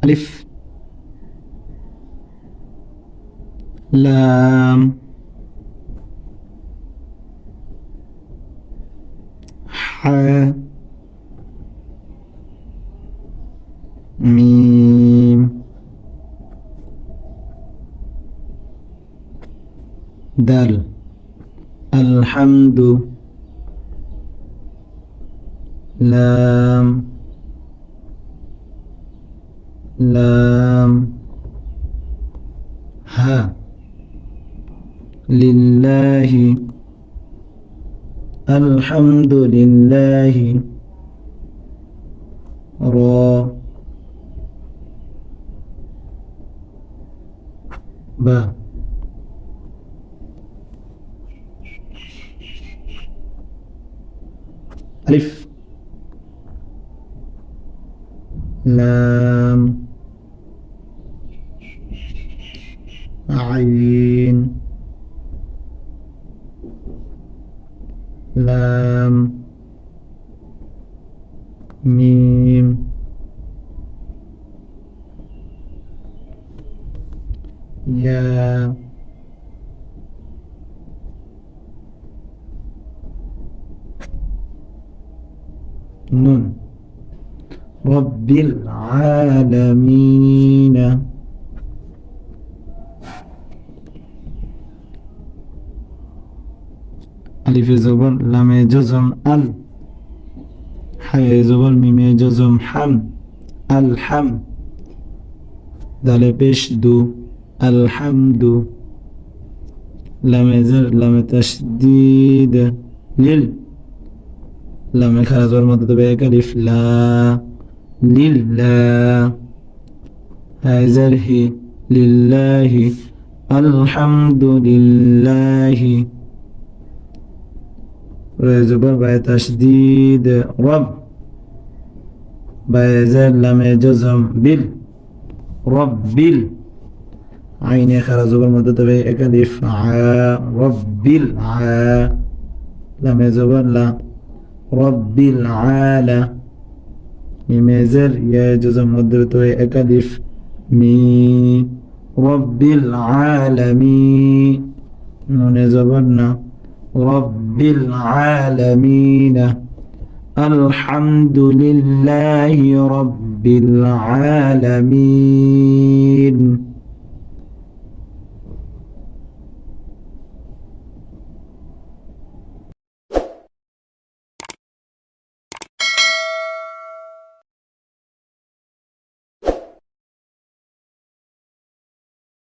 ألف لام حاء ميم دال الحمد لام ها لله الحمد لله را با ألف لام عين لام ميم يا نون رب العالمين ألف زبر لام جزم ال حي زبر ميم جزم حم الحم دال بيش دو الحمد لام زر لام تشديد لل لام خازور مدد بيك ألف لا لله هاي زره لله الحمد لله زبر باي تشديد رب باي زر لام جزم بال رب عين خرج زبر مدد بيك ألف عا رب العا لام زبر لا رب العالى ميميزر يا جزء مدبتو أكاليف مي رب العالمين نون زبرنا رب العالمين الحمد لله رب العالمين